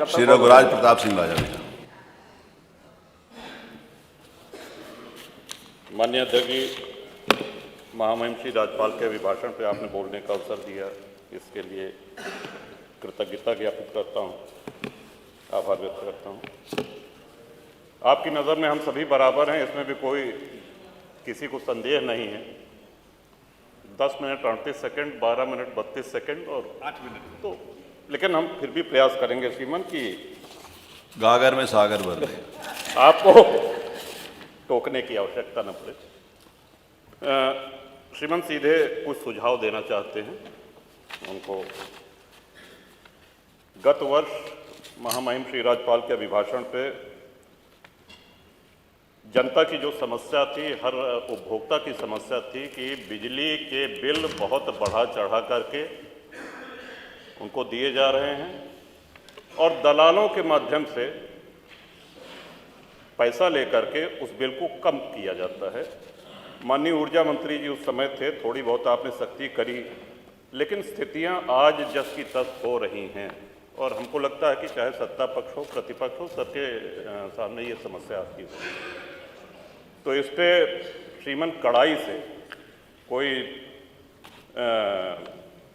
श्री रघुराज प्रताप सिंह राजा। माननीय अध्यक्ष जी, महामहिम श्री राज्यपाल के अभिभाषण पर आपने बोलने का अवसर दिया, इसके लिए कृतज्ञता ज्ञापित करता हूँ, आभार व्यक्त करता हूँ। आपकी नज़र में हम सभी बराबर हैं, इसमें भी कोई किसी को संदेह नहीं है। 10 मिनट 38 सेकंड, 12 मिनट 32 सेकंड और 8 मिनट, तो लेकिन हम फिर भी प्रयास करेंगे श्रीमान कि गागर में सागर भर दे, आपको टोकने की आवश्यकता न पड़े। श्रीमान सीधे कुछ सुझाव देना चाहते हैं उनको। गत वर्ष महामहिम श्री राज्यपाल के अभिभाषण पे जनता की जो समस्या थी, हर उपभोक्ता की समस्या थी कि बिजली के बिल बहुत बढ़ा चढ़ा करके उनको दिए जा रहे हैं और दलालों के माध्यम से पैसा लेकर के उस बिल को कम किया जाता है। माननीय ऊर्जा मंत्री जी उस समय थे, थोड़ी बहुत आपने सख्ती करी, लेकिन स्थितियां आज जस की तस हो रही हैं और हमको लगता है कि चाहे सत्ता पक्ष हो प्रतिपक्ष हो, सबके सामने ये समस्या आती है। तो इस पे श्रीमान कड़ाई से कोई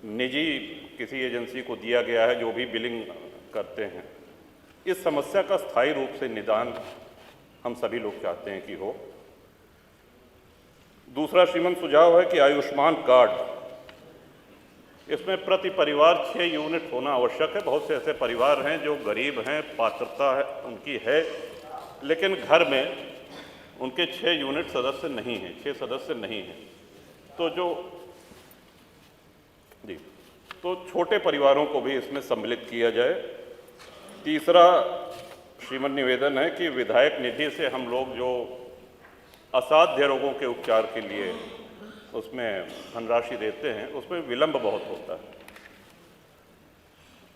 निजी किसी एजेंसी को दिया गया है जो भी बिलिंग करते हैं, इस समस्या का स्थायी रूप से निदान हम सभी लोग चाहते हैं कि हो। दूसरा श्रीमान सुझाव है कि आयुष्मान कार्ड, इसमें प्रति परिवार 6 यूनिट होना आवश्यक है। बहुत से ऐसे परिवार हैं जो गरीब हैं, पात्रता है उनकी है, लेकिन घर में उनके 6 यूनिट सदस्य नहीं हैं, 6 सदस्य नहीं हैं। तो छोटे परिवारों को भी इसमें सम्मिलित किया जाए। तीसरा श्रीमान निवेदन है कि विधायक निधि से हम लोग जो असाध्य रोगों के उपचार के लिए उसमें धनराशि देते हैं, उसमें विलंब बहुत होता है।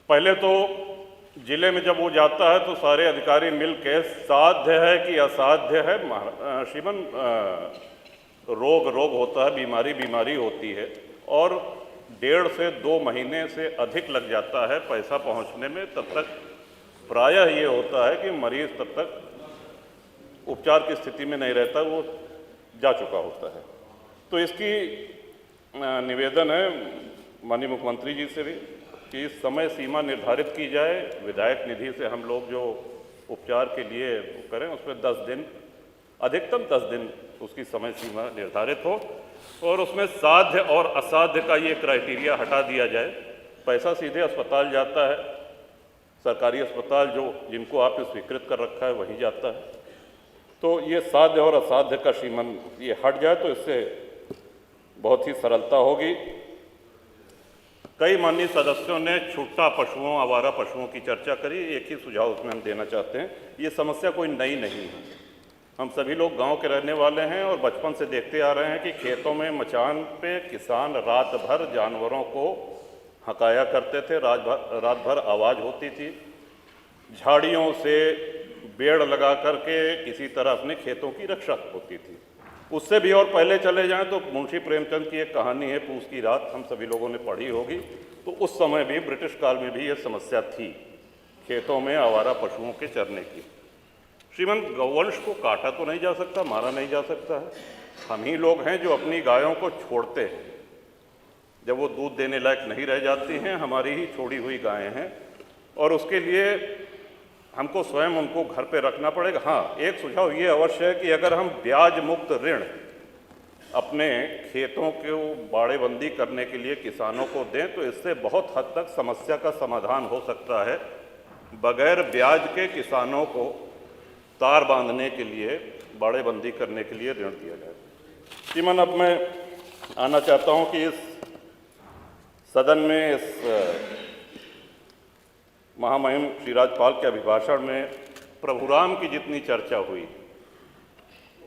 पहले तो जिले में जब वो जाता है तो सारे अधिकारी मिल के साध्य है कि असाध्य है, श्रीमान रोग होता है, बीमारी होती है और 1.5 से 2 महीने से अधिक लग जाता है पैसा पहुंचने में। तब तक प्रायः ये होता है कि मरीज तब तक उपचार की स्थिति में नहीं रहता, वो जा चुका होता है। तो इसकी निवेदन है माननीय मुख्यमंत्री जी से भी कि समय सीमा निर्धारित की जाए। विधायक निधि से हम लोग जो उपचार के लिए करें उसमें 10 दिन, अधिकतम 10 दिन उसकी समय सीमा निर्धारित हो और उसमें साध्य और असाध्य का ये क्राइटेरिया हटा दिया जाए। पैसा सीधे अस्पताल जाता है, सरकारी अस्पताल जो जिनको आपने स्वीकृत कर रखा है वहीं जाता है। तो ये साध्य और असाध्य का श्रीमान ये हट जाए तो इससे बहुत ही सरलता होगी। कई माननीय सदस्यों ने छुट्टा पशुओं, आवारा पशुओं की चर्चा करी। एक ही सुझाव उसमें हम देना चाहते हैं, ये समस्या कोई नई नहीं है। हम सभी लोग गांव के रहने वाले हैं और बचपन से देखते आ रहे हैं कि खेतों में मचान पे किसान रात भर जानवरों को हकाया करते थे, रात भर आवाज़ होती थी। झाड़ियों से बेड़ लगा करके किसी तरह अपने खेतों की रक्षा होती थी। उससे भी और पहले चले जाएं तो मुंशी प्रेमचंद की एक कहानी है पूस की रात, हम सभी लोगों ने पढ़ी होगी। तो उस समय भी ब्रिटिश काल में भी ये समस्या थी खेतों में आवारा पशुओं के चरने की। श्रीमान गौवंश को काटा तो नहीं जा सकता, मारा नहीं जा सकता है। हम ही लोग हैं जो अपनी गायों को छोड़ते हैं, जब वो दूध देने लायक नहीं रह जाती हैं, हमारी ही छोड़ी हुई गायें हैं और उसके लिए हमको स्वयं उनको घर पे रखना पड़ेगा। हाँ, एक सुझाव ये अवश्य है कि अगर हम ब्याज मुक्त ऋण अपने खेतों को बाड़ेबंदी करने के लिए किसानों को दें तो इससे बहुत हद तक समस्या का समाधान हो सकता है। बगैर ब्याज के किसानों को तार बांधने के लिए, बाड़ेबंदी करने के लिए ऋण दिया जाए। श्रीमान, अब मैं आना चाहता हूँ कि इस सदन में इस महामहिम श्री राज्यपाल के अभिभाषण में प्रभु राम की जितनी चर्चा हुई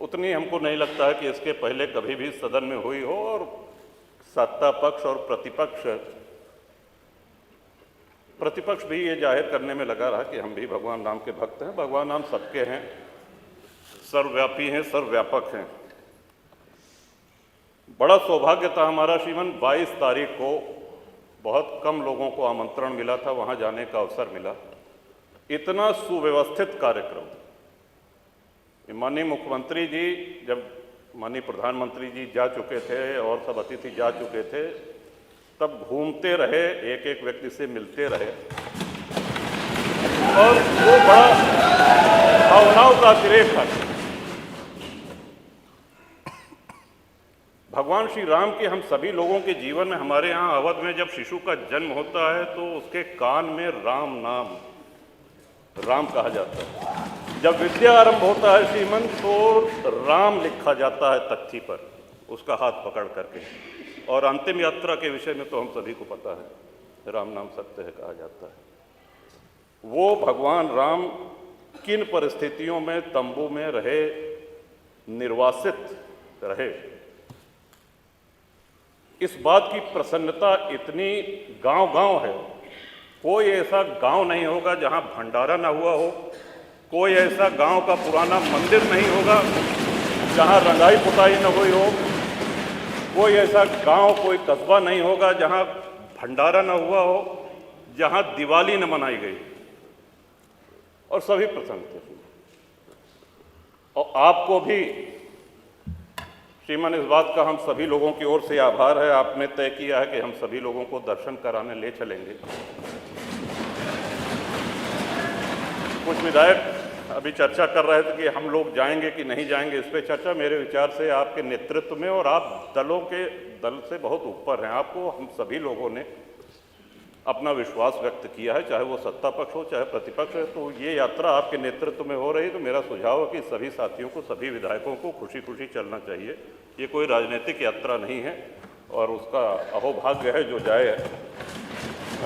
उतनी हमको नहीं लगता है कि इसके पहले कभी भी सदन में हुई हो। और सत्ता पक्ष और प्रतिपक्ष भी ये जाहिर करने में लगा रहा कि हम भी भगवान राम के भक्त हैं। भगवान राम सबके हैं, सर्वव्यापी हैं, सर्वव्यापक हैं। बड़ा सौभाग्य था हमारा श्रीमान, 22 तारीख को बहुत कम लोगों को आमंत्रण मिला था, वहाँ जाने का अवसर मिला। इतना सुव्यवस्थित कार्यक्रम, माननीय मुख्यमंत्री जी जब माननीय प्रधानमंत्री जी जा चुके थे और सब अतिथि जा चुके थे, तब घूमते रहे, एक एक व्यक्ति से मिलते रहे और वो बड़ा भावनाओं का अतिरेक था। भगवान श्री राम के हम सभी लोगों के जीवन में, हमारे यहाँ अवध में जब शिशु का जन्म होता है तो उसके कान में राम नाम, राम कहा जाता है। जब विद्या आरंभ होता है श्रीमन, तो राम लिखा जाता है तख्ती पर, उसका हाथ पकड़ करके। और अंतिम यात्रा के विषय में तो हम सभी को पता है, राम नाम सत्य है कहा जाता है। वो भगवान राम किन परिस्थितियों में तंबू में रहे, निर्वासित रहे, इस बात की प्रसन्नता इतनी गांव-गांव है। कोई ऐसा गांव नहीं होगा जहां भंडारा ना हुआ हो, कोई ऐसा गांव का पुराना मंदिर नहीं होगा जहां रंगाई पुताई न हुई हो, कोई ऐसा गांव, कोई कस्बा नहीं होगा जहां भंडारा न हुआ हो, जहां दिवाली न मनाई गई। और सभी प्रसन्न थे। और आपको भी श्रीमान, इस बात का हम सभी लोगों की ओर से आभार है, आपने तय किया है कि हम सभी लोगों को दर्शन कराने ले चलेंगे। कुछ विधायक अभी चर्चा कर रहे थे कि हम लोग जाएंगे कि नहीं जाएंगे। इस पर चर्चा मेरे विचार से आपके नेतृत्व में, और आप दल से बहुत ऊपर हैं, आपको हम सभी लोगों ने अपना विश्वास व्यक्त किया है, चाहे वो सत्ता पक्ष हो चाहे प्रतिपक्ष है। तो ये यात्रा आपके नेतृत्व में हो रही है, तो मेरा सुझाव है कि सभी साथियों को, सभी विधायकों को खुशी खुशी चलना चाहिए। ये कोई राजनीतिक यात्रा नहीं है और उसका अहोभाग्य है जो जाए।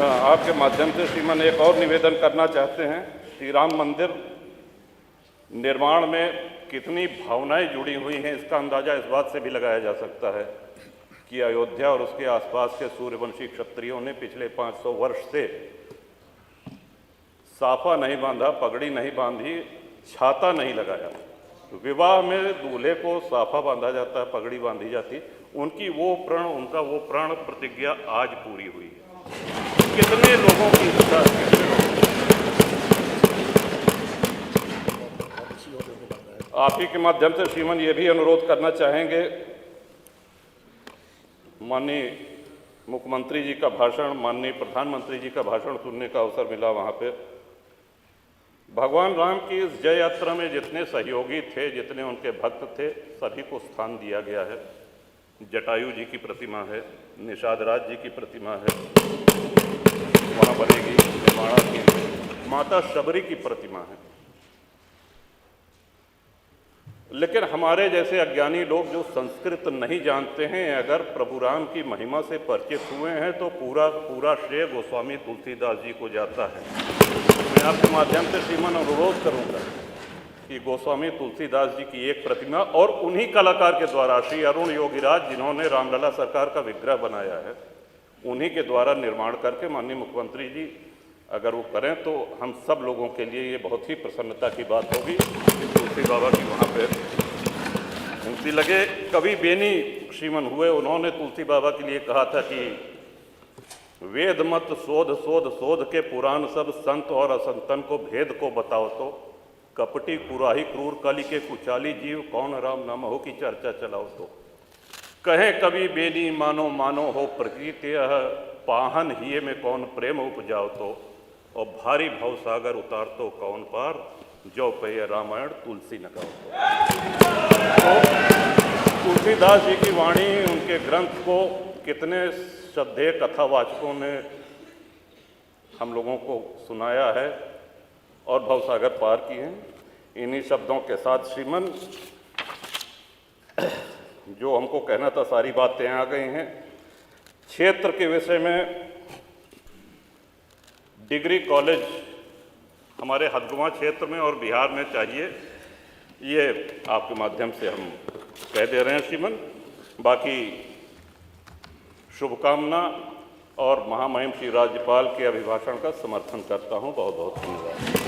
आपके माध्यम से श्रीमान एक और निवेदन करना चाहते हैं। श्री राम मंदिर निर्माण में कितनी भावनाएं जुड़ी हुई हैं, इसका अंदाजा इस बात से भी लगाया जा सकता है कि अयोध्या और उसके आसपास के सूर्यवंशी क्षत्रियों ने पिछले 500 वर्ष से साफा नहीं बांधा, पगड़ी नहीं बांधी, छाता नहीं लगाया। विवाह में दूल्हे को साफा बांधा जाता है, पगड़ी बांधी जाती। उनका वो प्राण प्रतिज्ञा आज पूरी हुई है। कितने लोगों की इच्छा, आप ही के माध्यम से श्रीमान ये भी अनुरोध करना चाहेंगे, माननीय मुख्यमंत्री जी का भाषण, माननीय प्रधानमंत्री जी का भाषण सुनने का अवसर मिला। वहाँ पे भगवान राम की इस जय यात्रा में जितने सहयोगी थे, जितने उनके भक्त थे, सभी को स्थान दिया गया है। जटायु जी की प्रतिमा है, निषाद राज जी की प्रतिमा है, वहाँ बनेगी निर्माणा की, माता शबरी की प्रतिमा है। लेकिन हमारे जैसे अज्ञानी लोग जो संस्कृत नहीं जानते हैं, अगर प्रभु राम की महिमा से परिचित हुए हैं तो पूरा श्रेय गोस्वामी तुलसीदास जी को जाता है। मैं आपके माध्यम से श्रीमान अनुरोध करूंगा कि गोस्वामी तुलसीदास जी की एक प्रतिमा, और उन्हीं कलाकार के द्वारा, श्री अरुण योगीराज जिन्होंने रामलला सरकार का विग्रह बनाया है, उन्हीं के द्वारा निर्माण करके माननीय मुख्यमंत्री जी अगर वो करें तो हम सब लोगों के लिए ये बहुत ही प्रसन्नता की बात होगी कि तुलसी बाबा की वहाँ पे मूर्ति लगे। कवि बेनी श्रीमन हुए, उन्होंने तुलसी बाबा के लिए कहा था कि वेद मत शोध शोध शोध के पुराण सब, संत और असंतन को भेद को बताओ तो, कपटी कुराही क्रूर कली के कुचाली जीव, कौन राम नाम हो की चर्चा चलाओ तो। कहें कवि बेनी मानो मानो हो प्रकृति, पाहन हिये में कौन प्रेम उपजाओ तो, और भारी भव सागर उतार तो कौन पार, जो पे रामायण तुलसी न गाओ तो। तुलसीदास जी की वाणी, उनके ग्रंथ को कितने श्रद्धेय कथावाचकों ने हम लोगों को सुनाया है और भवसागर पार किए हैं। इन्हीं शब्दों के साथ श्रीमन जो हमको कहना था सारी बातें आ गई हैं। क्षेत्र के विषय में डिग्री कॉलेज हमारे हथगुआ क्षेत्र में और बिहार में चाहिए, ये आपके माध्यम से हम कह दे रहे हैं श्रीमन। बाकी शुभकामना और महामहिम श्री राज्यपाल के अभिभाषण का समर्थन करता हूँ। बहुत बहुत धन्यवाद।